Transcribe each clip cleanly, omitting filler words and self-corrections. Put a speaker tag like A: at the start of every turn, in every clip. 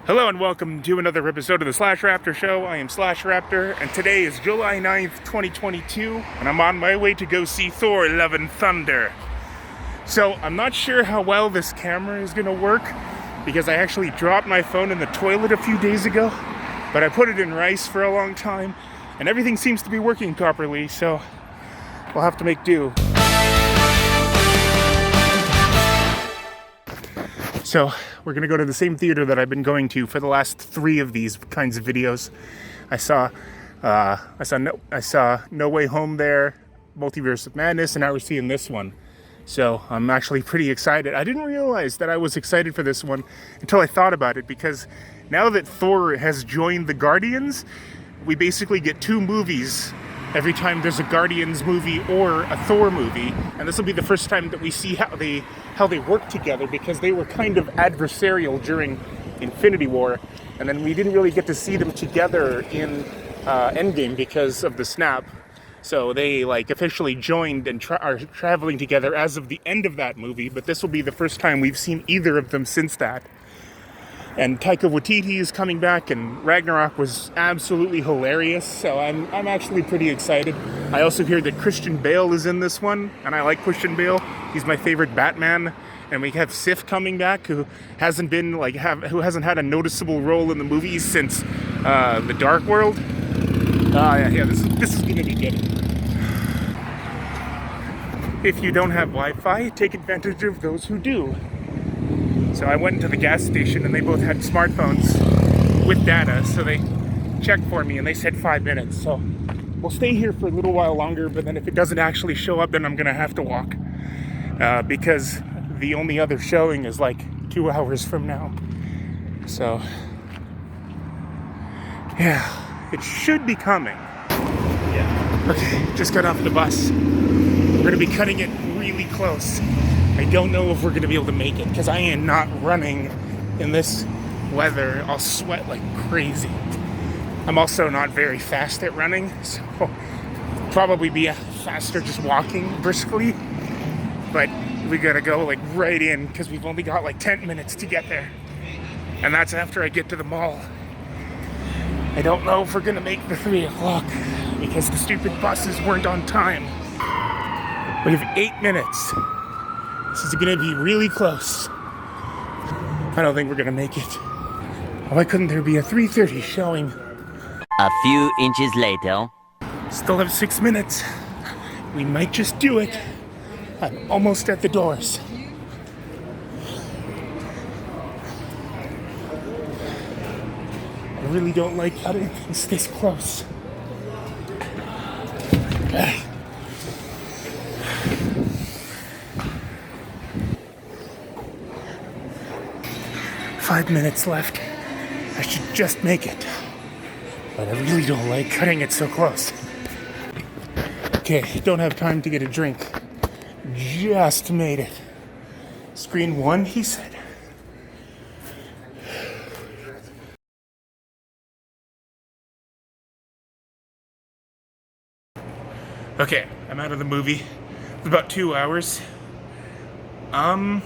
A: Hello and welcome to another episode of the Slash Raptor Show. I am Slash Raptor, and today is July 9th, 2022, and I'm on my way to go see Thor: Love and Thunder. So, I'm not sure how well this camera is going to work, because I actually dropped my phone in the toilet a few days ago, but I put it in rice for a long time, and everything seems to be working properly, so we'll have to make do. So, we're going to go to the same theater that I've been going to for the last 3 of these kinds of videos. I saw No Way Home there, Multiverse of Madness, and now we're seeing this one. So, I'm actually pretty excited. I didn't realize that I was excited for this one until I thought about it, because now that Thor has joined the Guardians, we basically get 2 movies every time there's a Guardians movie or a Thor movie, and this will be the first time that we see how they work together, because they were kind of adversarial during Infinity War, and then we didn't really get to see them together in Endgame because of the snap. So they officially joined and are traveling together as of the end of that movie, but this will be the first time we've seen either of them since that. And Taika Waititi is coming back, and Ragnarok was absolutely hilarious, so I'm actually pretty excited. I also hear that Christian Bale is in this one, and I like Christian Bale. He's my favorite Batman. And we have Sif coming back, who hasn't had a noticeable role in the movies since The Dark World. This is gonna be good. If you don't have Wi-Fi, take advantage of those who do. So I went to the gas station and they both had smartphones with data, so they checked for me and they said 5 minutes. So we'll stay here for a little while longer, but then if it doesn't actually show up, then I'm gonna have to walk, because the only other showing is 2 hours from now. So yeah, it should be coming. Yeah. Okay, just got off the bus. We're gonna be cutting it really close. I don't know if we're going to be able to make it, because I am not running in this weather. I'll sweat like crazy. I'm also not very fast at running, so probably be faster just walking briskly. But we got to go right in, because we've only got 10 minutes to get there. And that's after I get to the mall. I don't know if we're going to make the 3 o'clock, because the stupid buses weren't on time. We have 8 minutes. This is going to be really close. I don't think we're going to make it. Why couldn't there be a 3:30 showing?
B: A few inches later.
A: Still have 6 minutes. We might just do it. I'm almost at the doors. I really don't like cutting things this close. Okay. 5 minutes left. I should just make it. But I really don't like cutting it so close. Okay, don't have time to get a drink. Just made it. Screen 1, he said. Okay, I'm out of the movie. It's about 2 hours. I'm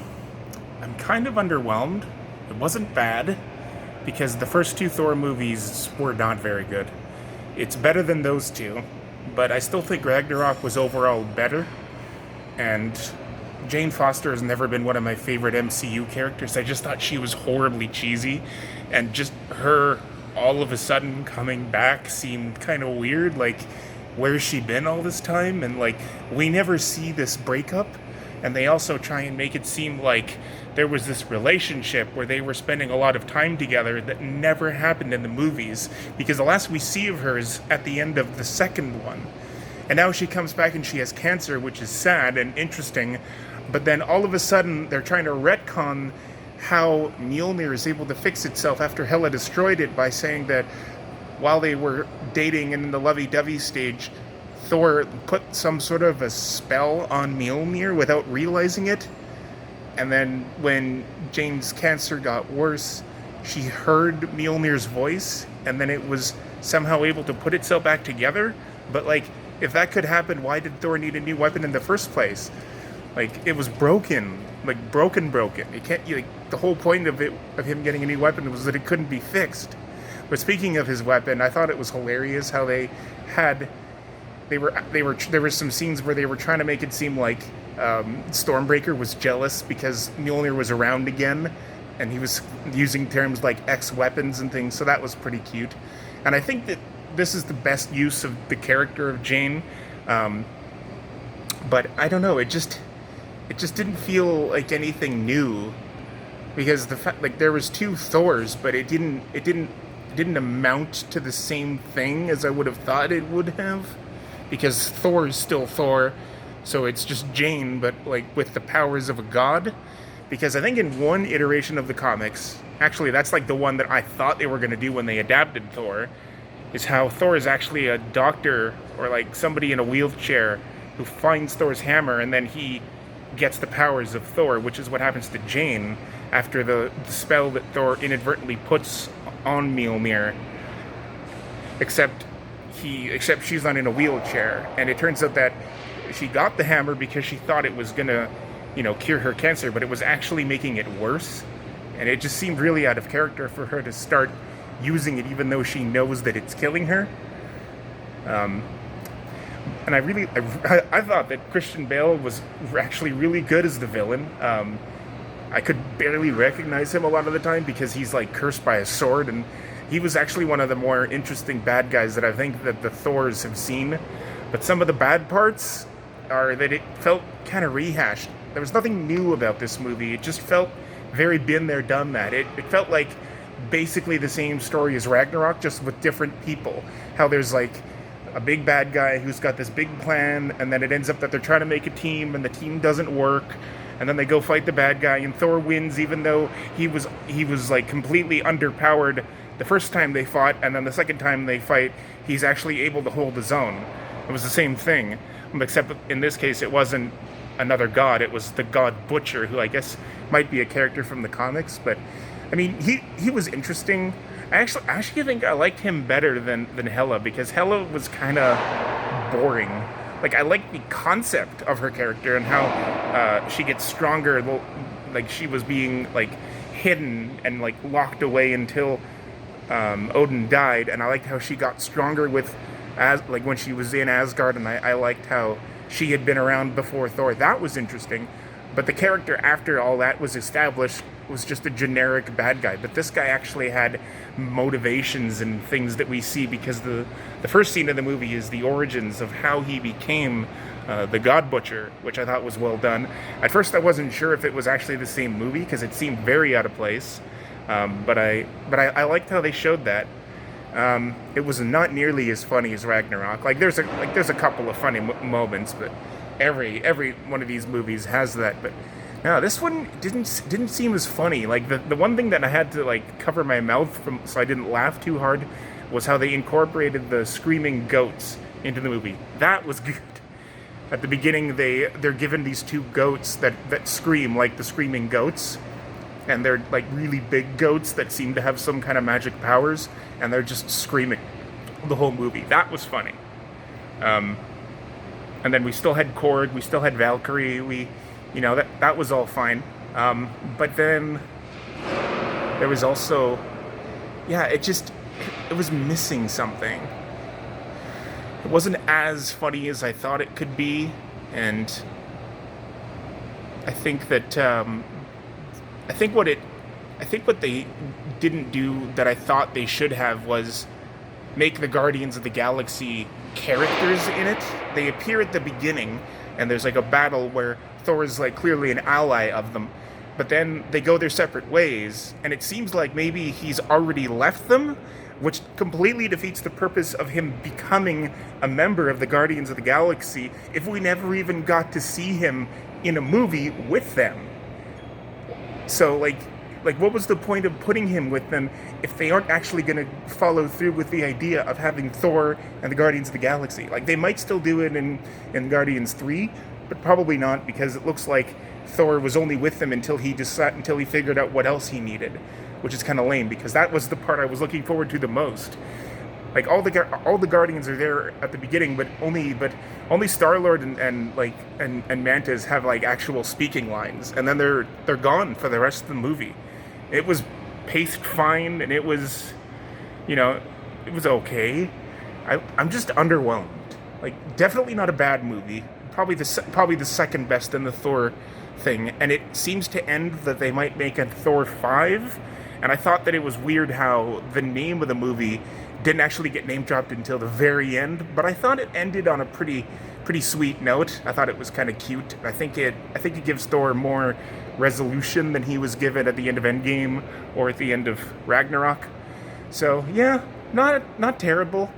A: kind of underwhelmed. It wasn't bad, because the first 2 Thor movies were not very good. It's better than those 2, but I still think Ragnarok was overall better. And Jane Foster has never been one of my favorite MCU characters. I just thought she was horribly cheesy, and just her all of a sudden coming back seemed kind of weird. Where's she been all this time? And we never see this breakup. And they also try and make it seem like there was this relationship where they were spending a lot of time together that never happened in the movies, because the last we see of her is at the end of the second one. And now she comes back and she has cancer, which is sad and interesting, but then all of a sudden they're trying to retcon how Mjolnir is able to fix itself after Hela destroyed it, by saying that while they were dating and in the lovey-dovey stage, Thor put some sort of a spell on Mjolnir without realizing it. And then when Jane's cancer got worse, she heard Mjolnir's voice, and then it was somehow able to put itself back together. But if that could happen, why did Thor need a new weapon in the first place? It was broken. like broken. It can't. Like, the whole point of him getting a new weapon was that it couldn't be fixed. But speaking of his weapon, I thought it was hilarious how there were some scenes where they were trying to make it seem like Stormbreaker was jealous because Mjolnir was around again, and he was using terms like X weapons and things. So that was pretty cute, and I think that this is the best use of the character of Jane. But I don't know. It just didn't feel like anything new, because the fact, like, there was two Thors, but it didn't amount to the same thing as I would have thought it would have, because Thor is still Thor, so it's just Jane, but like with the powers of a god. Because I think in one iteration of the comics, actually that's like the one that I thought they were going to do when they adapted Thor, is how Thor is actually a doctor or like somebody in a wheelchair who finds Thor's hammer, and then he gets the powers of Thor, which is what happens to Jane after the spell that Thor inadvertently puts on Mjolnir. Except she's not in a wheelchair, and it turns out that she got the hammer because she thought it was gonna, cure her cancer, but it was actually making it worse. And it just seemed really out of character for her to start using it even though she knows that it's killing her. And I thought that Christian Bale was actually really good as the villain. I could barely recognize him a lot of the time because he's like cursed by a sword, and he was actually one of the more interesting bad guys that I think that the Thors have seen. But some of the bad parts are that it felt kind of rehashed. There was nothing new about this movie. It just felt very been there, done that. It felt like basically the same story as Ragnarok, just with different people. How there's like a big bad guy who's got this big plan, and then it ends up that they're trying to make a team, and the team doesn't work, and then they go fight the bad guy, and Thor wins even though he was like completely underpowered the first time they fought, and then the second time they fight, he's actually able to hold his own. It was the same thing, except in this case it wasn't another god, it was the god Butcher, who I guess might be a character from the comics. But I mean, he was interesting. I actually think I liked him better than Hela, because Hela was kind of boring. Like, I liked the concept of her character and how she gets stronger. Like, she was being like hidden and like locked away until Odin died, and I liked how she got stronger like when she was in Asgard, and I liked how she had been around before Thor. That was interesting. But the character after all that was established was just a generic bad guy. But this guy actually had motivations and things that we see, because the first scene of the movie is the origins of how he became the God Butcher, which I thought was well done. At first I wasn't sure if it was actually the same movie, because it seemed very out of place. But I liked how they showed that. It was not nearly as funny as Ragnarok. Like there's a couple of funny moments, but every one of these movies has that. But no, this one didn't seem as funny. Like the one thing that I had to like cover my mouth from so I didn't laugh too hard was how they incorporated the screaming goats into the movie. That was good. At the beginning, they're given these two goats that scream like the screaming goats. And they're like really big goats that seem to have some kind of magic powers, and they're just screaming the whole movie. That was funny. And then we still had Korg, we still had Valkyrie, that was all fine. But then there was also, it was missing something. It wasn't as funny as I thought it could be, and I think that I think what they didn't do that I thought they should have was make the Guardians of the Galaxy characters in it. They appear at the beginning, and there's like a battle where Thor is like clearly an ally of them, but then they go their separate ways, and it seems like maybe he's already left them, which completely defeats the purpose of him becoming a member of the Guardians of the Galaxy if we never even got to see him in a movie with them. So, like, what was the point of putting him with them if they aren't actually going to follow through with the idea of having Thor and the Guardians of the Galaxy? Like, they might still do it in Guardians 3, but probably not, because it looks like Thor was only with them until he figured out what else he needed, which is kind of lame, because that was the part I was looking forward to the most. Like all the Guardians are there at the beginning, but only Star-Lord and Mantis have like actual speaking lines, and then they're gone for the rest of the movie. It was paced fine, and it was, it was okay. I'm just underwhelmed. Like, definitely not a bad movie. Probably the second best in the Thor thing, and it seems to end that they might make a Thor 5. And I thought that it was weird how the name of the movie didn't actually get name dropped until the very end, but I thought it ended on a pretty sweet note. I thought it was kind of cute. I think it gives Thor more resolution than he was given at the end of Endgame or at the end of Ragnarok. So yeah, not terrible,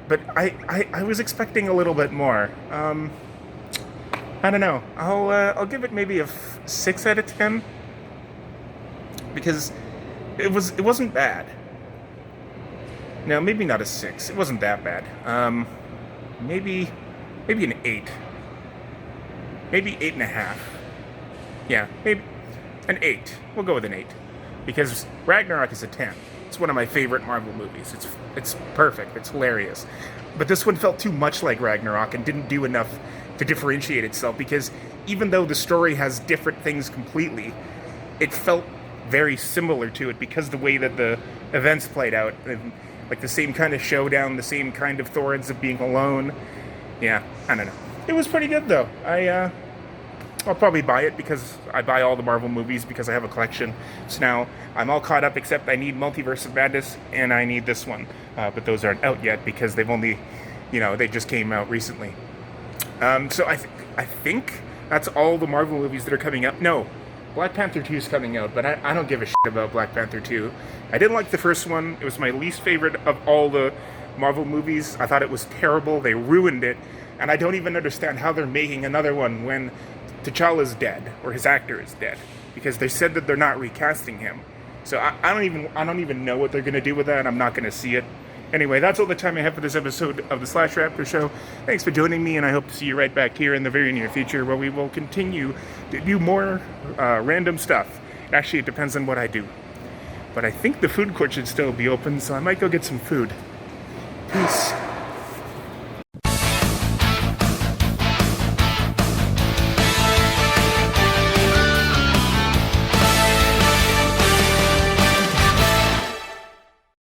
A: but I was expecting a little bit more. I don't know. I'll give it maybe a 6 out of 10 because it wasn't bad. No, maybe not a 6. It wasn't that bad. Maybe an 8. Maybe 8.5. Yeah, maybe an 8. We'll go with an 8 because Ragnarok is a 10. It's one of my favorite Marvel movies. It's perfect. It's hilarious. But this one felt too much like Ragnarok and didn't do enough to differentiate itself because even though the story has different things completely, it felt very similar to it because the way that the events played out, and like the same kind of showdown, the same kind of Thor ends up being alone. Yeah, I don't know. It was pretty good though. I'll probably buy it because I buy all the Marvel movies because I have a collection. So now I'm all caught up except I need Multiverse of Madness and I need this one. But those aren't out yet because they've only, they just came out recently. So I think that's all the Marvel movies that are coming up. No, Black Panther 2 is coming out, but I don't give a shit about Black Panther 2. I didn't like the first one. It was my least favorite of all the Marvel movies. I thought it was terrible. They ruined it. And I don't even understand how they're making another one when T'Challa's dead, or his actor is dead. Because they said that they're not recasting him. So I don't even know what they're going to do with that. I'm not going to see it. Anyway, that's all the time I have for this episode of the Slash Raptor Show. Thanks for joining me, and I hope to see you right back here in the very near future where we will continue to do more random stuff. Actually, it depends on what I do. But I think the food court should still be open, so I might go get some food. Peace.